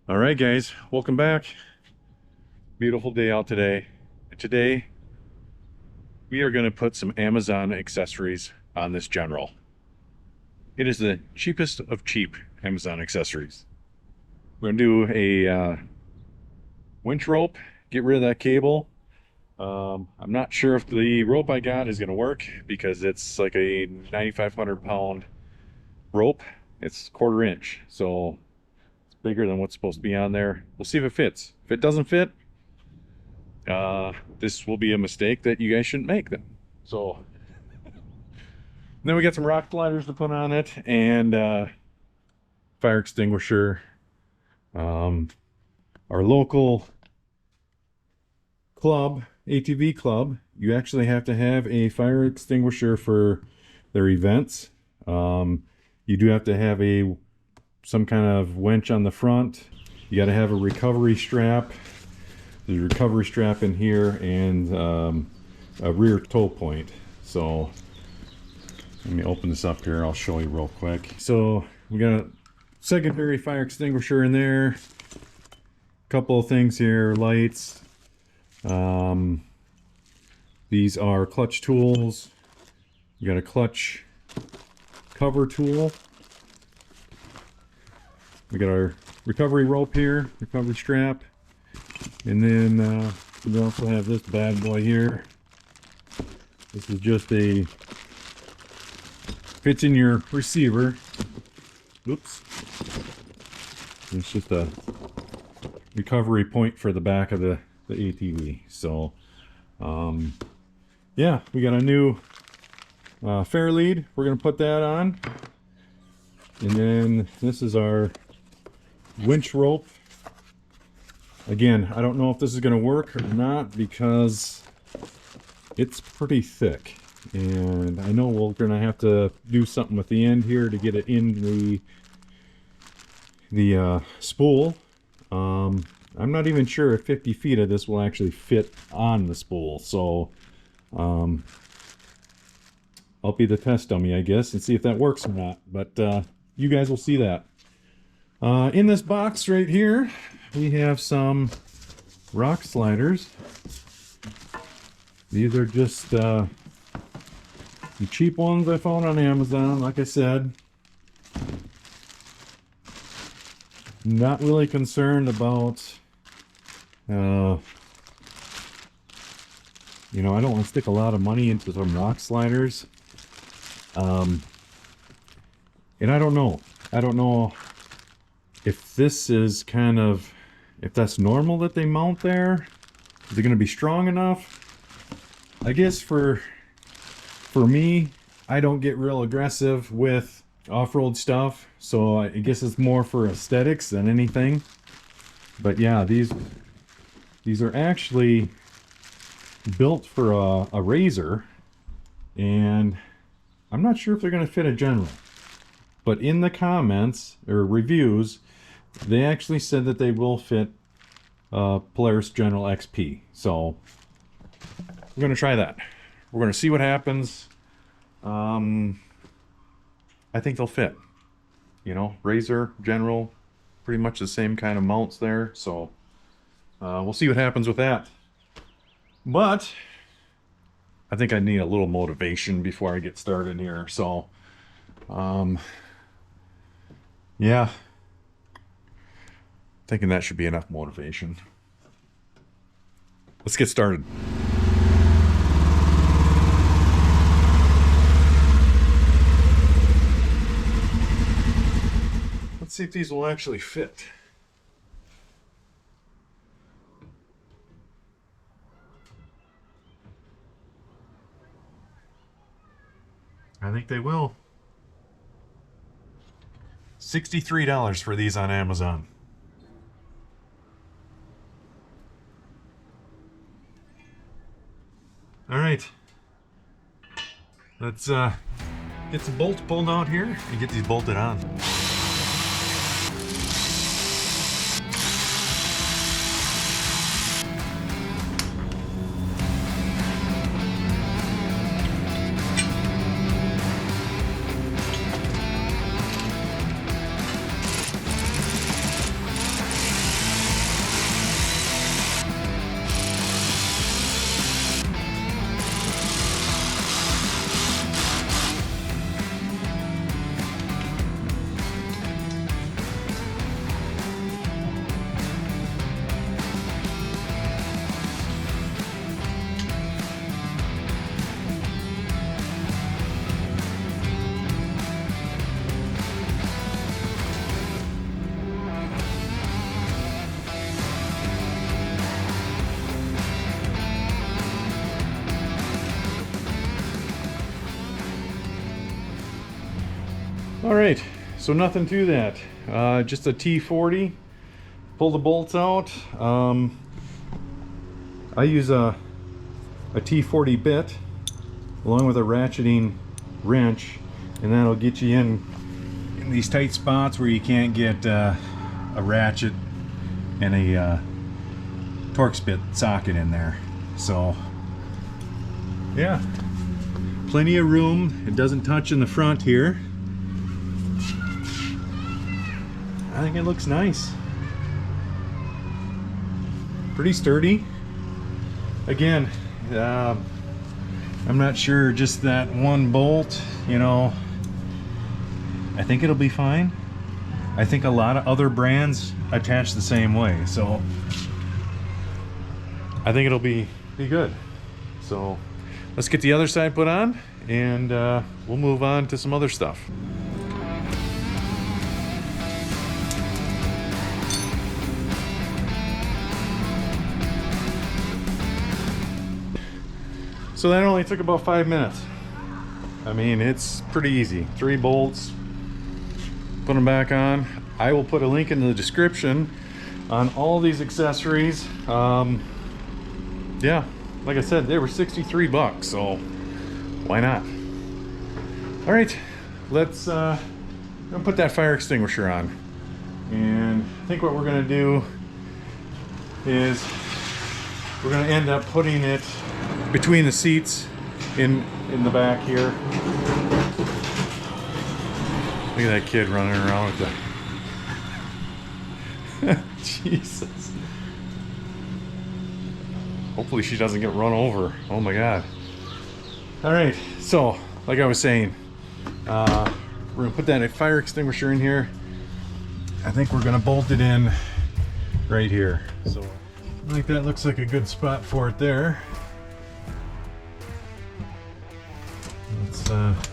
All right, guys, welcome back. Beautiful day out today. And today, we are going to put some Amazon accessories on this General. It is the cheapest of cheap Amazon accessories. We're going to do a winch rope, get rid of that cable. I'm not sure if the rope I got is going to work because it's like a 9,500 pound rope. It's 1/4 inch, so it's bigger than what's supposed to be on there. We'll see if it fits. If it doesn't fit, this will be a mistake that you guys shouldn't make then. So then we got some rock gliders to put on it and fire extinguisher. Our local club, ATV club, you actually have to have a fire extinguisher for their events. You do have to have some kind of winch on the front. You got to have a recovery strap. There's a recovery strap in here and a rear tow point. So let me open this up here. I'll show you real quick. So we got a secondary fire extinguisher in there. Couple of things here, lights. These are clutch tools. You got a clutch cover tool. We got our recovery rope here, recovery strap. And then we also have this bad boy here. This is just fits in your receiver. Oops. It's just a recovery point for the back of the ATV. So, yeah, we got a new Fairlead. We're going to put that on. And then this is our winch rope. Again, I don't know if this is going to work or not because it's pretty thick. And I know we're going to have to do something with the end here to get it in the spool. I'm not even sure if 50 feet of this will actually fit on the spool. So I'll be the test dummy, I guess, and see if that works or not. But you guys will see that. In this box right here, we have some rock sliders. These are just the cheap ones I found on Amazon, like I said. Not really concerned about, you know, I don't want to stick a lot of money into some rock sliders. And I don't know if this is kind of, if that's normal that they mount there. Is it going to be strong enough? I guess for me, I don't get real aggressive with off-road stuff, so I guess it's more for aesthetics than anything. But yeah, these are actually built for a RZR, and I'm not sure if they're going to fit a General. But in the comments or reviews, they actually said that they will fit Polaris General XP. So we're going to try that. We're going to see what happens. I think they'll fit. You know, RZR, General, pretty much the same kind of mounts there. So we'll see what happens with that. But I think I need a little motivation before I get started here. So yeah, thinking that should be enough motivation. Let's get started. Let's see if these will actually fit. I think they will. $63 for these on Amazon. All right. Let's get some bolts pulled out here and get these bolted on. All right, so nothing to that. Just a T40. Pull the bolts out. I use a T40 bit along with a ratcheting wrench, and that'll get you in these tight spots where you can't get a ratchet and a Torx bit socket in there. So yeah, plenty of room. It doesn't touch in the front here. I think it looks nice. Pretty sturdy. Again, I'm not sure, just that one bolt, you know, I think it'll be fine. I think a lot of other brands attach the same way, so I think it'll be good. So let's get the other side put on, and we'll move on to some other stuff. So that only took about 5 minutes. I mean, it's pretty easy. 3 bolts, put them back on. I will put a link in the description on all these accessories. Yeah, like I said, they were 63 bucks, so why not? All right, let's put that fire extinguisher on. And I think what we're gonna do is we're gonna end up putting it between the seats in the back here. Look at that kid running around with the Jesus. Hopefully she doesn't get run over. Oh my god. Alright, so like I was saying, we're gonna put that fire extinguisher in here. I think we're gonna bolt it in right here. So I think that looks like a good spot for it there. Let's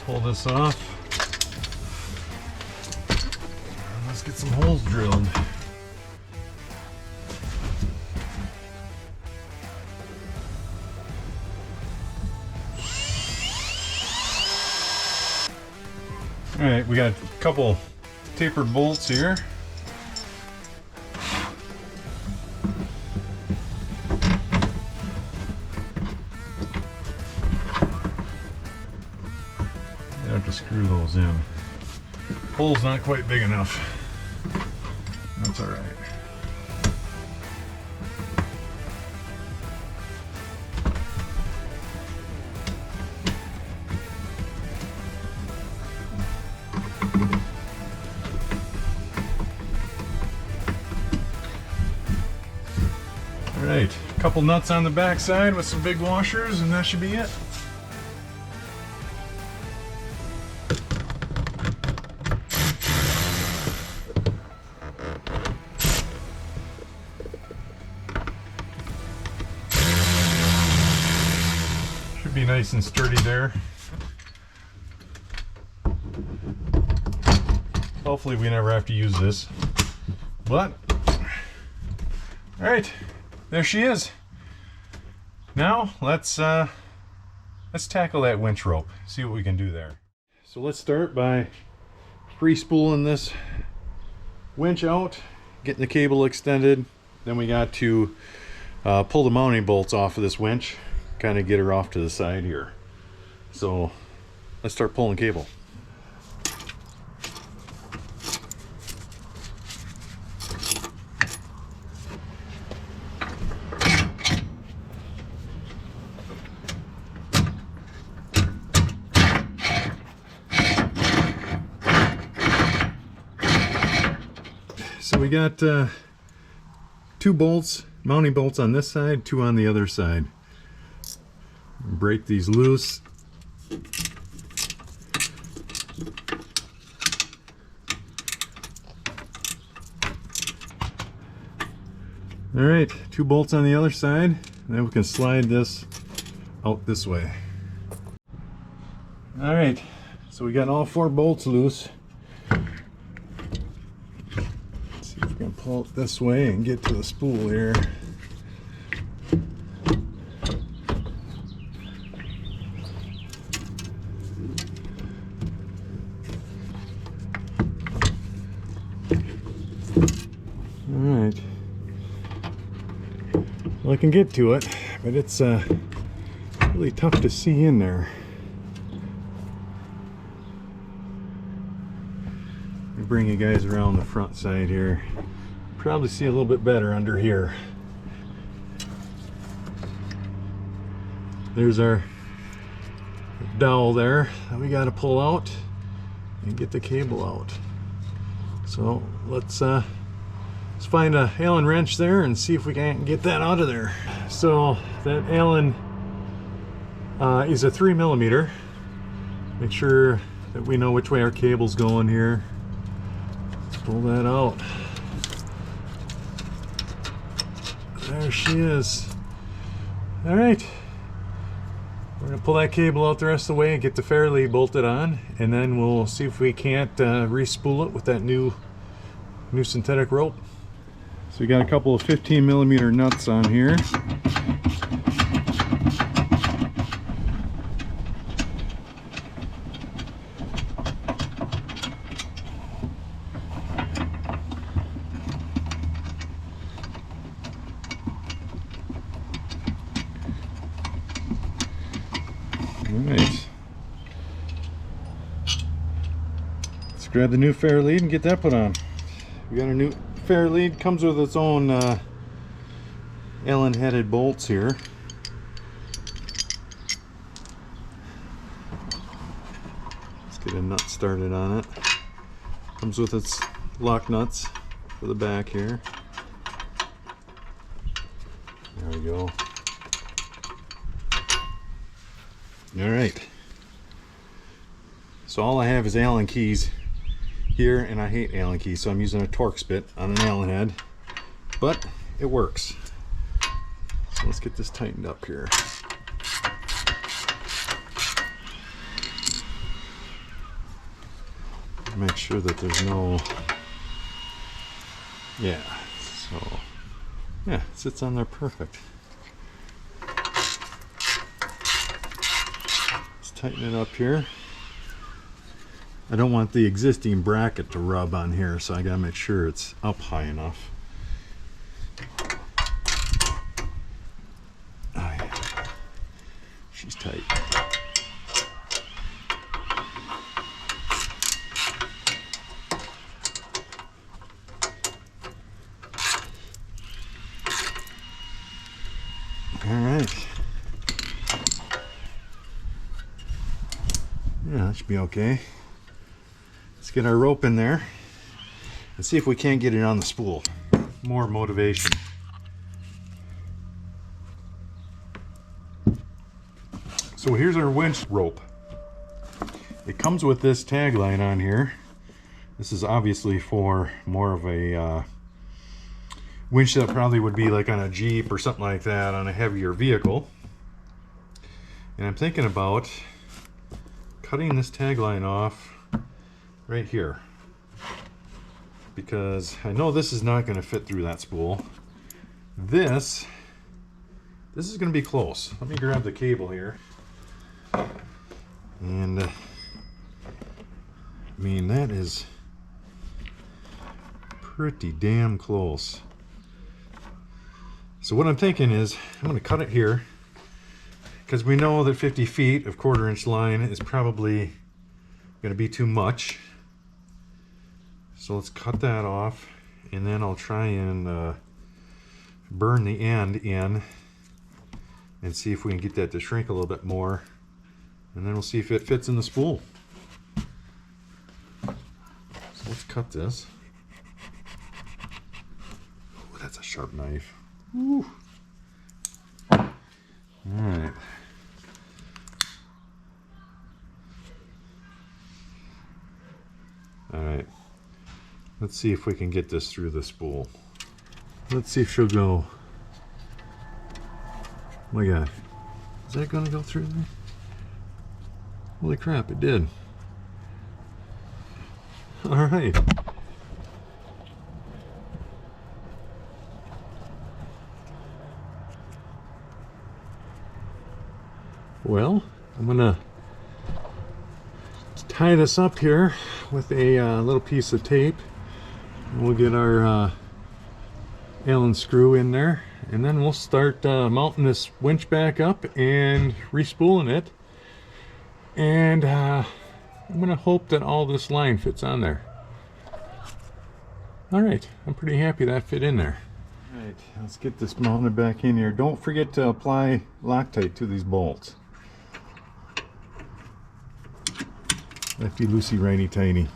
pull this off. And let's get some holes drilled. Alright, we got a couple tapered bolts here. I have to screw those in. Hole's not quite big enough. That's alright. Alright, a couple nuts on the back side with some big washers, and that should be it. Should be nice and sturdy there. Hopefully we never have to use this. But alright, there she is. Now let's tackle that winch rope, see what we can do there. So let's start by free spooling this winch out, getting the cable extended. Then we got to pull the mounting bolts off of this winch, kind of get her off to the side here. So let's start pulling cable. So we got 2 bolts, mounting bolts on this side, 2 on the other side. Break these loose. All right, 2 bolts on the other side. Then we can slide this out this way. All right, so we got all 4 bolts loose. We're going to pull it this way and get to the spool here. Well, I can get to it, but it's really tough to see in there. Let me bring you guys around the front side here. Probably see a little bit better under here. There's our dowel there that we got to pull out and get the cable out. So let's find a Allen wrench there and see if we can get that out of there. So that Allen is a 3mm. Make sure that we know which way our cable's going here. Let's pull that out. There she is. All right. We're going to pull that cable out the rest of the way and get the Fairlead bolted on, and then we'll see if we can't re-spool it with that new synthetic rope. So we got a couple of 15mm nuts on here. Alright. Let's grab the new Fairlead and get that put on. We got our new Fairlead, comes with its own Allen headed bolts here. Let's get a nut started on it. Comes with its lock nuts for the back here. There we go. Alright, so all I have is Allen keys here, and I hate Allen keys, so I'm using a Torx bit on an Allen head, but it works. So let's get this tightened up here. Make sure that there's no, yeah, so yeah, it sits on there perfect. Tighten it up here. I don't want the existing bracket to rub on here, so I gotta make sure it's up high enough. Oh yeah, she's tight. All right. Yeah, that should be okay. Let's get our rope in there and see if we can't get it on the spool. More motivation. So here's our winch rope. It comes with this tagline on here. This is obviously for more of a winch that probably would be like on a Jeep or something like that, on a heavier vehicle. And I'm thinking about cutting this tagline off right here, because I know this is not going to fit through that spool. This is going to be close. Let me grab the cable here. And I mean, that is pretty damn close. So what I'm thinking is I'm going to cut it here, because we know that 50 feet of 1/4 inch line is probably going to be too much. So let's cut that off, and then I'll try and burn the end in and see if we can get that to shrink a little bit more, and then we'll see if it fits in the spool. So let's cut this. Ooh, that's a sharp knife. Ooh. All right. All right. Let's see if we can get this through the spool. Let's see if she'll go. Oh my God. Is that going to go through there? Holy crap, it did. All right. Well, I'm gonna tie this up here with a little piece of tape. And we'll get our Allen screw in there, and then we'll start mounting this winch back up and respooling it. And I'm gonna hope that all this line fits on there. All right, I'm pretty happy that fit in there. All right, let's get this mounted back in here. Don't forget to apply Loctite to these bolts. Lefty loosey righty tighty.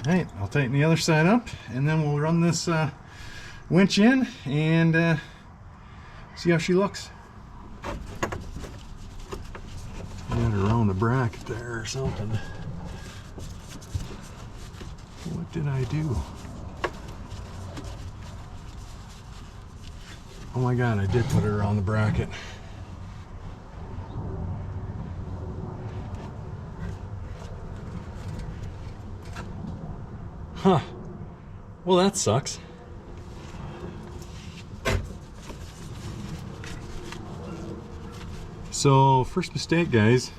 Alright, I'll tighten the other side up, and then we'll run this winch in and see how she looks. Got her around the bracket there or something. What did I do? Oh my god, I did put her around the bracket. Huh. Well, that sucks. So, first mistake, guys.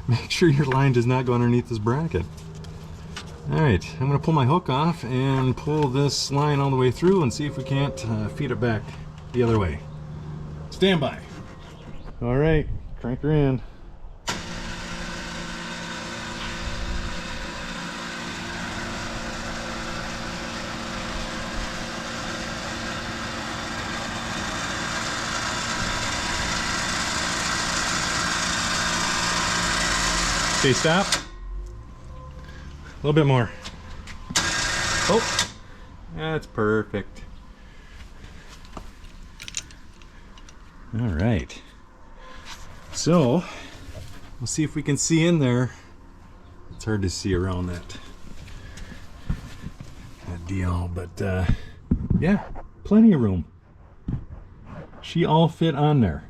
Make sure your line does not go underneath this bracket. Alright, I'm going to pull my hook off and pull this line all the way through and see if we can't feed it back the other way. Stand by. Alright, crank her in. Okay, stop. A little bit more. Oh, that's perfect. All right. So, we'll see if we can see in there. It's hard to see around that deal, but yeah, plenty of room. She all fit on there.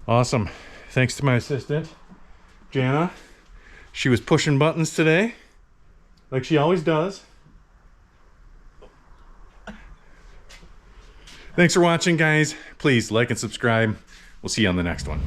Awesome. Thanks to my assistant, Jana. She was pushing buttons today, like she always does. Thanks for watching, guys. Please like and subscribe. We'll see you on the next one.